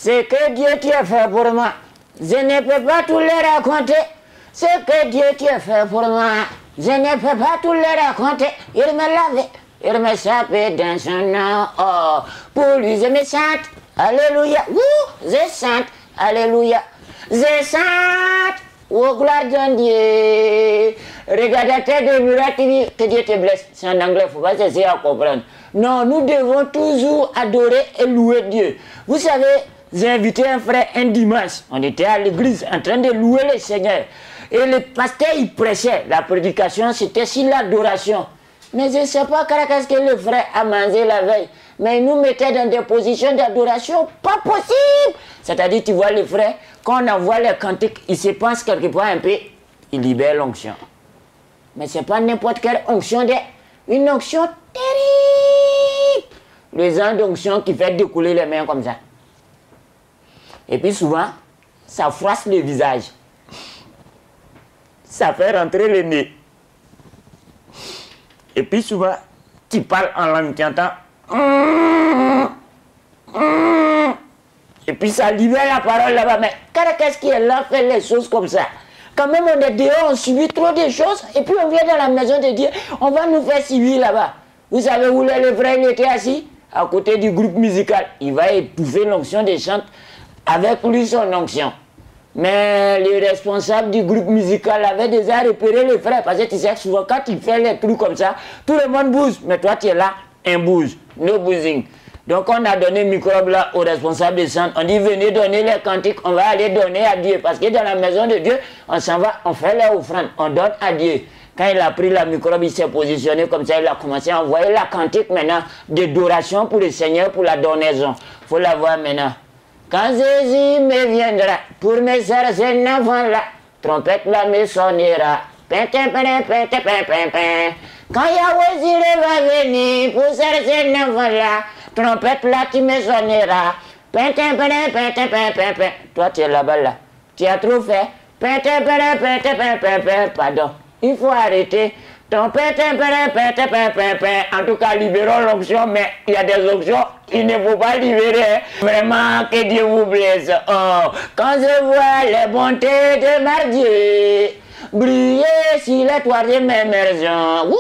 Ce que Dieu t'a fait pour moi, je ne peux pas tout le raconter. Ce que Dieu t'a fait pour moi, je ne peux pas tout le raconter. Il me lavait, il me sapait dans son nom. Oh, pour lui, je me chante. Alléluia. Je chante. Alléluia. Je chante. Oh, gloire de Dieu. Regarde la tête de Murat TV, que Dieu te blesse. C'est en anglais, il ne faut pas essayer à comprendre. Non, nous devons toujours adorer et louer Dieu. Vous savez, j'ai invité un frère un dimanche. On était à l'église en train de louer le Seigneur. Et le pasteur, il prêchait. La prédication, c'était sur l'adoration. Mais je ne sais pas qu'est-ce que le frère a mangé la veille. Mais il nous mettait dans des positions d'adoration pas possible. C'est-à-dire, tu vois le frère, quand on envoie les cantiques, il se pense quelque part un peu, il libère l'onction. Mais ce n'est pas n'importe quelle onction, une onction terrible. Les gens d'onction qui fait découler les mains comme ça. Et puis souvent, ça froisse le visage. Ça fait rentrer le nez. Et puis souvent, tu parles en langue, tu entends. Et puis ça libère la parole là-bas. Mais qu'est-ce qui est là, fait les choses comme ça? Quand même, on est dehors, on subit trop de choses. Et puis on vient dans la maison de Dieu, on va nous faire subir là-bas. Vous savez où le frère il était assis? À côté du groupe musical. Il va étouffer l'onction des chants avec lui son onction. Mais le responsable du groupe musical avait déjà repéré le frère. Parce que tu sais, souvent quand il fait les trucs comme ça, tout le monde bouge. Mais toi, tu es là, un bouge. No boozing. Donc on a donné le microbe là au responsable de centre. On dit venez donner les cantiques, on va aller donner à Dieu. Parce que dans la maison de Dieu, on s'en va, on fait les offrandes, on donne à Dieu. Quand il a pris la microbe, il s'est positionné comme ça, il a commencé à envoyer la cantique maintenant d'adoration pour le Seigneur, pour la donaison. Il faut la voir maintenant. Quand Jésus me viendra pour me chercher un enfant là, trompette là me sonnera. Quand Yahweh va venir pour chercher un enfant là, trompette là tu me sonneras. Toi tu es là-bas là. Tu as trop fait. Pardon. Il faut arrêter. En tout cas, libérons l'onction, mais il y a des onctions qu'il ne faut pas libérer. Vraiment, que Dieu vous blesse. Oh, quand je vois les bontés de ma Dieu briller sur les toits de mes maisons,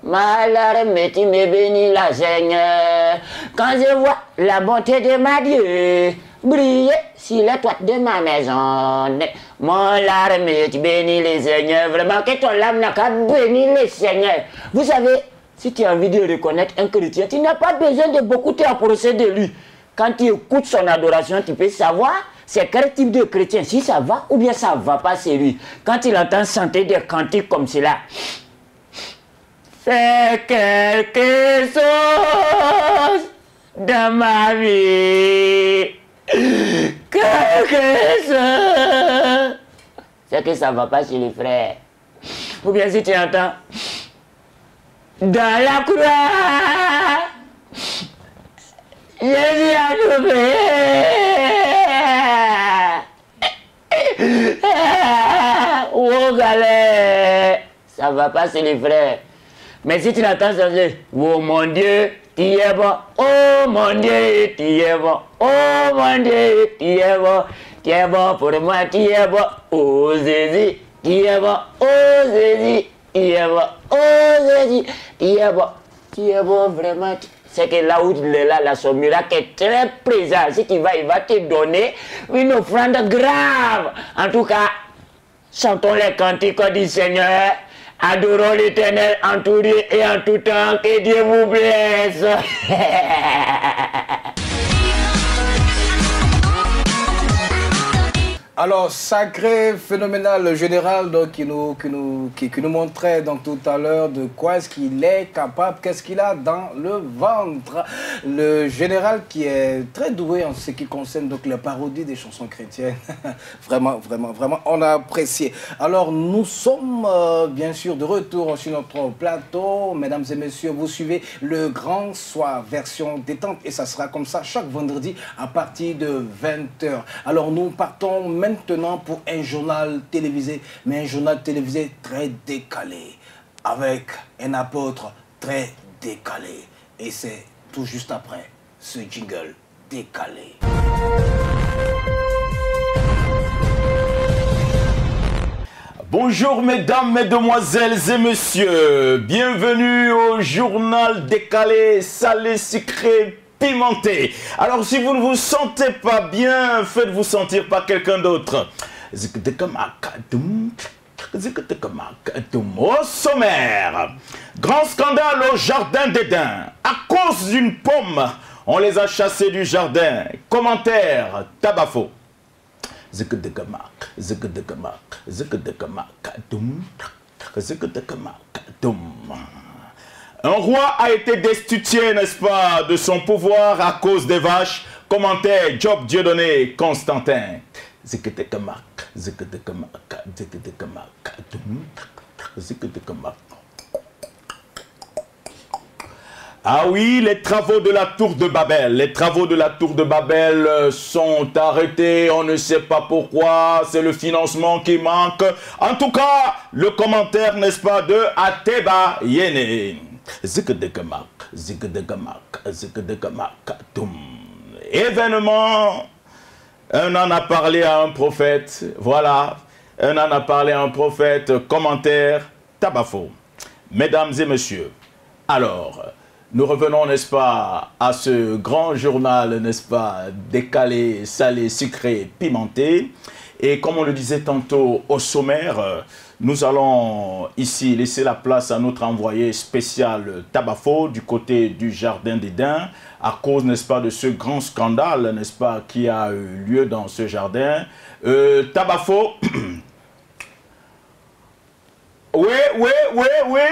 ma larme, tu me bénis la Seigneur. Quand je vois la bonté de ma Dieu briller sur les toits de ma maison, mon larme, tu bénis le Seigneur. Vraiment, que ton larme n'a qu'à bénir le Seigneur. Vous savez, si tu as envie de reconnaître un chrétien, tu n'as pas besoin de beaucoup t'approcher de lui. Quand tu écoutes son adoration, tu peux savoir c'est quel type de chrétien. Si ça va ou bien ça ne va pas, c'est lui. Quand il entend chanter des cantiques comme cela, fais quelque chose dans ma vie. Quelque chose. C'est que ça ne va pas chez les frères. Ou bien si tu entends dans la croix, Jésus a trouvé. Oh galère, ça ne va pas chez les frères. Mais si tu l'entends changer, oh mon Dieu, tu es bon. Oh mon Dieu, tu es bon. Oh mon Dieu, tu es bon. Tu es bon pour moi, tu es bon. Oh Jésus, tu es bon. Oh Jésus, tu es bon. Oh Jésus, tu es bon. Tu es bon vraiment. C'est que là où il est là, son miracle est très présent. Si tu vas, il va te donner une offrande grave. En tout cas, chantons les cantiques du Seigneur. Adorons l'Éternel en tout lieu et en tout temps. Que Dieu vous blesse. Alors, sacré, phénoménal, le général donc, qui nous montrait donc, tout à l'heure de quoi est-ce qu'il est capable, qu'est-ce qu'il a dans le ventre. Le général qui est très doué en ce qui concerne donc, les parodies des chansons chrétiennes. Vraiment, vraiment, vraiment, on a apprécié. Alors, nous sommes bien sûr de retour sur notre plateau. Mesdames et messieurs, vous suivez le Grand Soir, version détente. Et ça sera comme ça chaque vendredi à partir de 20h. Alors, nous partons maintenant pour un journal télévisé, mais un journal télévisé très décalé, avec un apôtre très décalé. Et c'est tout juste après ce jingle décalé. Bonjour mesdames, mesdemoiselles et messieurs, bienvenue au journal décalé, salé, sucré, pimenté. Alors si vous ne vous sentez pas bien, faites-vous sentir par quelqu'un d'autre. Au sommaire, grand scandale au jardin d'Éden. À cause d'une pomme, on les a chassés du jardin. Commentaire, Tabafo. Un roi a été destitué, n'est-ce pas, de son pouvoir à cause des vaches. Commentaire, Job Dieudonné, Constantin. Ah oui, les travaux de la tour de Babel. Les travaux de la tour de Babel sont arrêtés. On ne sait pas pourquoi. C'est le financement qui manque. En tout cas, le commentaire, n'est-ce pas, de Ateba Yene. Événement. Un en a parlé à un prophète. Voilà. Un en a parlé à un prophète. Commentaire. Tabafo. Mesdames et messieurs. Alors... Nous revenons, n'est-ce pas, à ce grand journal, n'est-ce pas, décalé, salé, sucré, pimenté. Et comme on le disait tantôt au sommaire, nous allons ici laisser la place à notre envoyé spécial Tabafo du côté du jardin d'Éden, à cause, n'est-ce pas, de ce grand scandale, n'est-ce pas, qui a eu lieu dans ce jardin. Tabafo... Oui,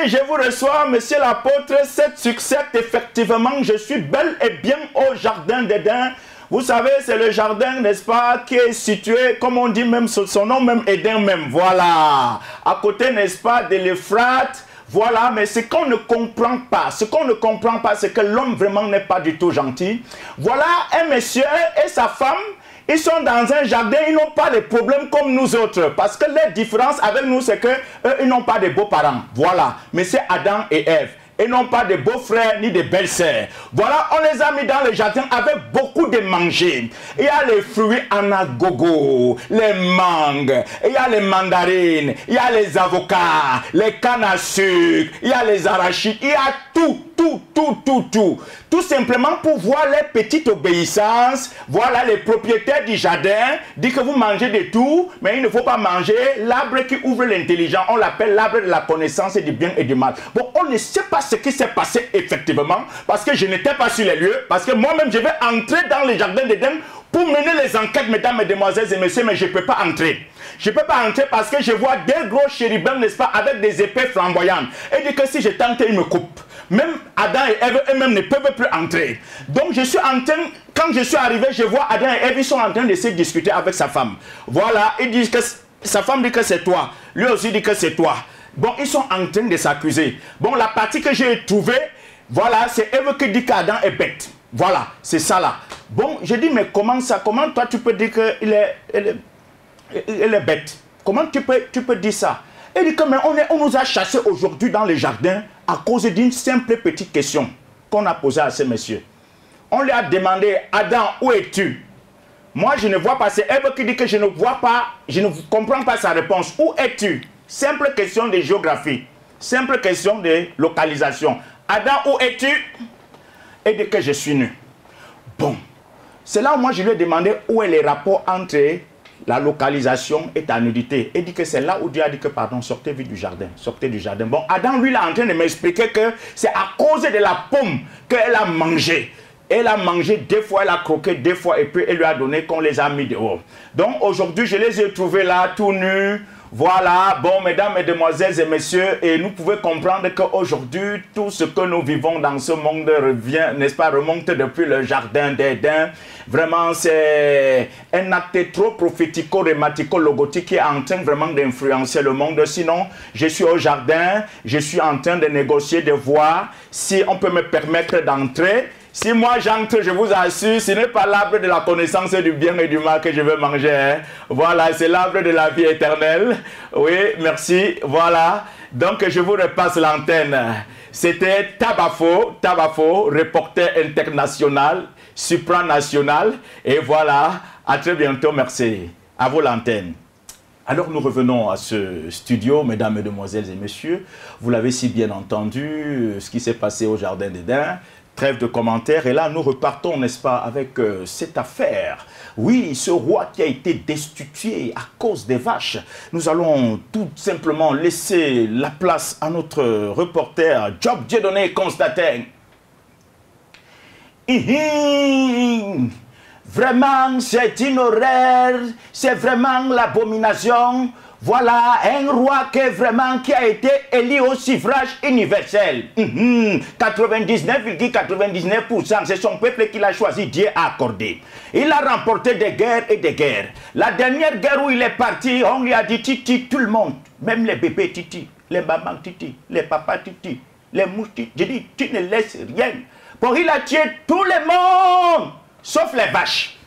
je vous reçois, monsieur l'apôtre, cette succès, effectivement, je suis bel et bien au jardin d'Éden. Vous savez, c'est le jardin, n'est-ce pas, qui est situé, comme on dit même, son nom même, Éden même, voilà. À côté, n'est-ce pas, de l'Euphrate, voilà, mais ce qu'on ne comprend pas, c'est que l'homme vraiment n'est pas du tout gentil. Voilà un monsieur et sa femme. Ils sont dans un jardin, ils n'ont pas de problèmes comme nous autres. Parce que la différence avec nous, c'est qu'eux, ils n'ont pas de beaux-parents. Voilà. Mais c'est Adam et Ève. Ils n'ont pas de beaux-frères ni de belles-sœurs. Voilà, on les a mis dans le jardin avec beaucoup de manger. Il y a les fruits en agogo, les mangues, il y a les mandarines, il y a les avocats, les cannes à sucre, il y a les arachides, il y a tout. Tout simplement pour voir les petites obéissances. Voilà, les propriétaires du jardin disent que vous mangez de tout, mais il ne faut pas manger l'arbre qui ouvre l'intelligence. On l'appelle l'arbre de la connaissance du bien et du mal. Bon, on ne sait pas ce qui s'est passé effectivement, parce que je n'étais pas sur les lieux, parce que moi-même je vais entrer dans le jardin d'Éden pour mener les enquêtes, mesdames, mesdemoiselles et messieurs, mais je ne peux pas entrer. Je ne peux pas entrer parce que je vois des gros chérubins, n'est-ce pas, avec des épées flamboyantes. Et dit que si je tente, ils me coupent. Même Adam et Ève eux-mêmes ne peuvent plus entrer. Donc je suis en train, quand je suis arrivé, je vois Adam et Ève, ils sont en train de se discuter avec sa femme. Voilà, ils disent que sa femme dit que c'est toi. Lui aussi dit que c'est toi. Bon, ils sont en train de s'accuser. Bon, la partie que j'ai trouvée, voilà, c'est Ève qui dit qu'Adam est bête. Voilà, c'est ça là. Bon, je dis, mais comment ça, comment toi tu peux dire qu'il est bête? Comment tu peux dire ça? Il dit que mais on nous a chassés aujourd'hui dans le jardin à cause d'une simple petite question qu'on a posée à ces messieurs. On lui a demandé, Adam, où es-tu? Moi, je ne vois pas. C'est Ève qui dit que je ne vois pas, je ne comprends pas sa réponse. Où es-tu? Simple question de géographie. Simple question de localisation. Adam, où es-tu? Il dit que je suis nu. Bon. C'est là où moi je lui ai demandé où est le rapport entre la localisation et ta nudité. Il dit que c'est là où Dieu a dit que pardon, sortez vite du jardin. Sortez du jardin. Bon, Adam, lui, il est en train de m'expliquer que c'est à cause de la pomme qu'elle a mangé. Elle a mangé 2 fois, elle a croqué 2 fois et puis elle lui a donné qu'on les a mis dehors. Donc aujourd'hui, je les ai trouvés là, tout nus. Voilà, bon, mesdames, mesdemoiselles et messieurs, et nous pouvons comprendre qu'aujourd'hui, tout ce que nous vivons dans ce monde revient, n'est-ce pas, remonte depuis le jardin d'Éden. Vraiment, c'est un acte trop prophético-rématico-logotique qui est en train vraiment d'influencer le monde. Sinon, je suis au jardin, je suis en train de négocier, de voir si on peut me permettre d'entrer. Si moi j'entre, je vous assure, ce n'est pas l'arbre de la connaissance du bien et du mal que je veux manger. Hein. Voilà, c'est l'arbre de la vie éternelle. Oui, merci. Voilà. Donc, je vous repasse l'antenne. C'était Tabafo, reporter international, supranational. Et voilà, à très bientôt, merci. À vous l'antenne. Alors nous revenons à ce studio, mesdames, mesdemoiselles et messieurs. Vous l'avez si bien entendu, ce qui s'est passé au Jardin d'Éden. Trêve de commentaires. Et là, nous repartons, n'est-ce pas, avec cette affaire. Oui, ce roi qui a été destitué à cause des vaches. Nous allons tout simplement laisser la place à notre reporter Job Dieudonné Constantin. Vraiment, c'est une horreur, c'est vraiment l'abomination. Voilà un roi qui a été élu au suffrage universel. 99,99%, c'est son peuple qui l'a choisi, Dieu a accordé. Il a remporté des guerres et des guerres. La dernière guerre où il est parti, on lui a dit Titi, tout le monde, même les bébés Titi, les mamans Titi, les papas Titi, les mouches Titi. J'ai dit, tu ne laisses rien. Bon, il a tué tout le monde, sauf les vaches.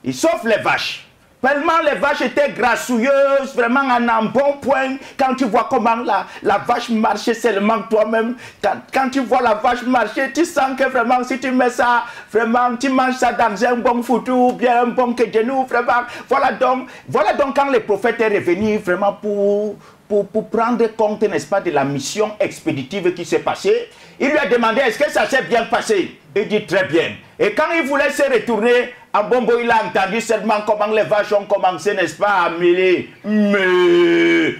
Et sauf les vaches. Tellement les vaches étaient grassouilleuses, vraiment en un bon point. Quand tu vois comment la vache marchait seulement toi-même, quand tu vois la vache marcher, tu sens que vraiment si tu mets ça, vraiment tu manges ça dans un bon foutu, bien un bon genou, vraiment. Voilà donc quand le prophète est revenu vraiment pour prendre compte, n'est-ce pas, de la mission expéditive qui s'est passée, il lui a demandé est-ce que ça s'est bien passé. Il dit très bien. Et quand il voulait se retourner, à Bombo, il a entendu seulement comment les vaches ont commencé, n'est-ce pas, à mêler. Mais.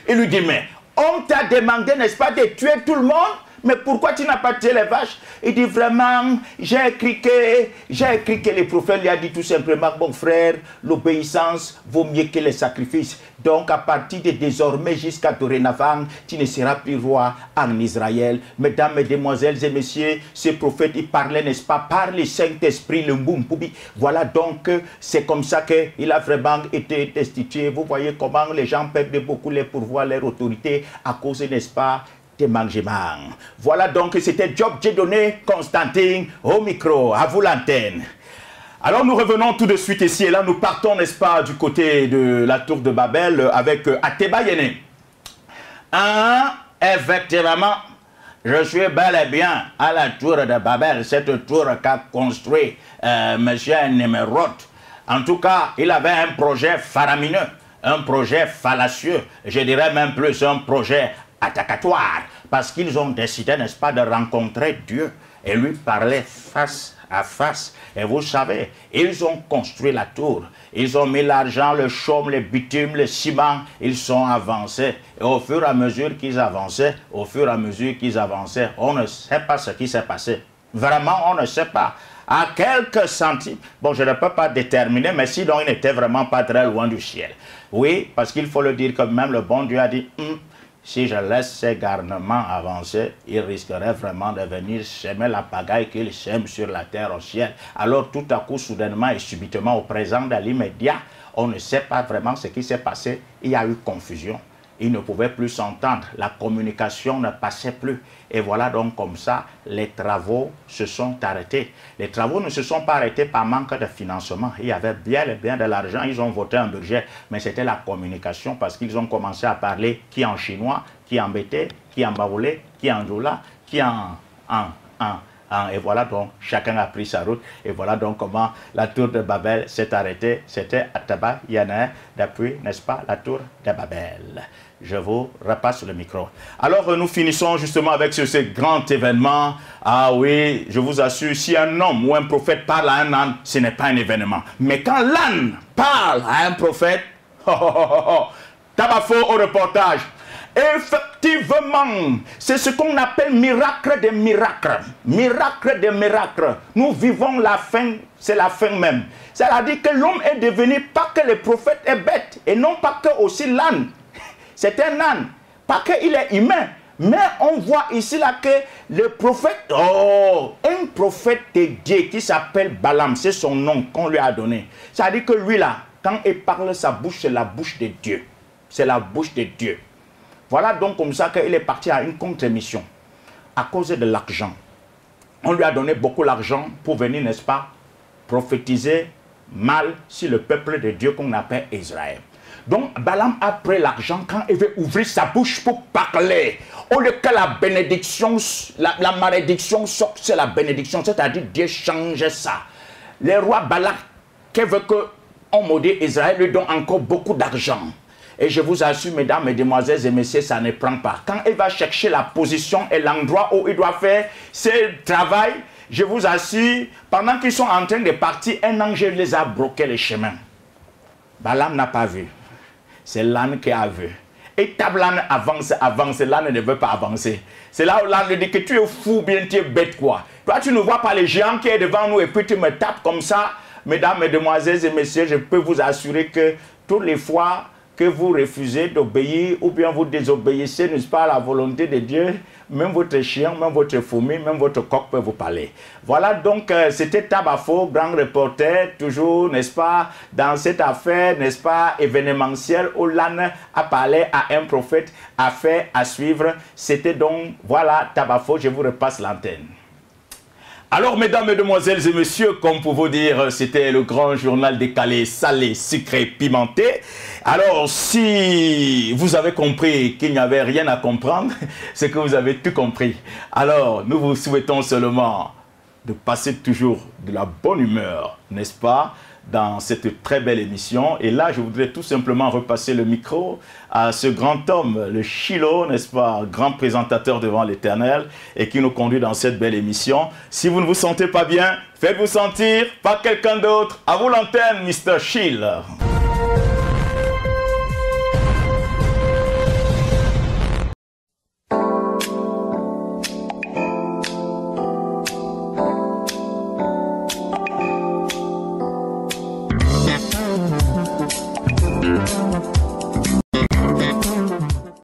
Il lui dit, mais on t'a demandé, n'est-ce pas, de tuer tout le monde? Mais pourquoi tu n'as pas tué les vaches? Il dit vraiment, j'ai écrit que le prophète lui a dit tout simplement, bon frère, l'obéissance vaut mieux que les sacrifices. Donc à partir de désormais jusqu'à dorénavant, tu ne seras plus roi en Israël. Mesdames, mesdemoiselles et messieurs, ce prophète, il parlait, n'est-ce pas, par le Saint-Esprit, le Mbumpoubi. Voilà donc, c'est comme ça qu'il a vraiment été destitué. Vous voyez comment les gens perdent beaucoup les pouvoirs, leur autorité, à cause, n'est-ce pas, des mangements. Voilà donc, c'était Job Dieudonné Constantin au micro, à vous l'antenne. Alors nous revenons tout de suite ici et là, nous partons, n'est-ce pas, du côté de la tour de Babel avec Ateba Yene. Effectivement, je suis bel et bien à la tour de Babel, cette tour qu'a construit M. Némerod. En tout cas, il avait un projet faramineux, un projet fallacieux, je dirais même plus un projet attentatoire, parce qu'ils ont décidé, n'est-ce pas, de rencontrer Dieu et lui parler face à face. Et vous savez, ils ont construit la tour, ils ont mis l'argent, le chaume, le bitume, le ciment, ils sont avancés. Et au fur et à mesure qu'ils avançaient, on ne sait pas ce qui s'est passé. Vraiment, on ne sait pas. À quelques centimes, bon, je ne peux pas déterminer, mais sinon, il n'était vraiment pas très loin du ciel. Oui, parce qu'il faut le dire quand même, le bon Dieu a dit, si je laisse ces garnements avancer, ils risqueraient vraiment de venir semer la pagaille qu'ils sèment sur la terre au ciel. Alors tout à coup, soudainement et subitement, au présent de l'immédiat, on ne sait pas vraiment ce qui s'est passé. Il y a eu confusion. Ils ne pouvaient plus s'entendre. La communication ne passait plus. Et voilà donc comme ça, les travaux se sont arrêtés. Les travaux ne se sont pas arrêtés par manque de financement. Il y avait bien de l'argent. Ils ont voté un budget. Mais c'était la communication parce qu'ils ont commencé à parler qui en chinois, qui en bété, qui en baoulé, qui en doula, qui et voilà donc, chacun a pris sa route. Et voilà donc comment la tour de Babel s'est arrêtée. C'était Ateba Yene depuis, n'est-ce pas, la tour de Babel. Je vous repasse le micro. Alors, nous finissons justement avec ce grand événement. Ah oui, je vous assure, si un homme ou un prophète parle à un âne, ce n'est pas un événement. Mais quand l'âne parle à un prophète, Tabafo au reportage. Effectivement, c'est ce qu'on appelle miracle des miracles. Miracle des miracles. Nous vivons la fin, c'est la fin même. C'est-à-dire que l'homme est devenu, pas que le prophète est bête, et non pas que aussi l'âne. C'est un âne, pas qu'il est humain. Mais on voit ici là que le prophète, un prophète de Dieu qui s'appelle Balaam, c'est son nom qu'on lui a donné. C'est-à-dire que lui là, quand il parle, sa bouche, c'est la bouche de Dieu. C'est la bouche de Dieu. Voilà donc comme ça qu'il est parti à une contre-mission à cause de l'argent. On lui a donné beaucoup d'argent pour venir, n'est-ce pas, prophétiser mal sur le peuple de Dieu qu'on appelle Israël. Donc Balaam a pris l'argent quand il veut ouvrir sa bouche pour parler. Au lieu que la bénédiction, la malédiction sorte, c'est la bénédiction, c'est-à-dire Dieu change ça. Le roi Balak, qui veut qu'on maudit Israël, lui donne encore beaucoup d'argent. Et je vous assure, mesdames, mesdemoiselles et messieurs, ça ne prend pas. Quand il va chercher la position et l'endroit où il doit faire ce travail, je vous assure, pendant qu'ils sont en train de partir, un ange les a bloqués le chemin. Balaam n'a pas vu. C'est l'âne qui a vu. Et tape l'âne avance, avance, l'âne ne veut pas avancer. C'est là où l'âne dit que tu es fou, bien tu es bête quoi. Toi tu ne vois pas le géant qui est devant nous et puis tu me tapes comme ça. Mesdames, mesdemoiselles et messieurs, je peux vous assurer que toutes les fois que vous refusez d'obéir ou bien vous désobéissez, n'est-ce pas, à la volonté de Dieu, même votre chien, même votre fourmi, même votre coq peut vous parler. Voilà donc, c'était Tabafo, grand reporter, toujours, n'est-ce pas, dans cette affaire, n'est-ce pas, événementielle, où l'âne a parlé à un prophète, affaire à suivre. C'était donc, voilà, Tabafo, je vous repasse l'antenne. Alors, mesdames, mesdemoiselles et messieurs, comme pour vous dire, c'était le grand journal décalé, salé, sucré, pimenté. Alors, si vous avez compris qu'il n'y avait rien à comprendre, c'est que vous avez tout compris. Alors, nous vous souhaitons seulement de passer toujours de la bonne humeur, n'est-ce pas, dans cette très belle émission. Et là, je voudrais tout simplement repasser le micro à ce grand homme, le Shiloh, n'est-ce pas, grand présentateur devant l'Éternel et qui nous conduit dans cette belle émission. Si vous ne vous sentez pas bien, faites-vous sentir par quelqu'un d'autre. À vous l'antenne, Mr. Shiloh.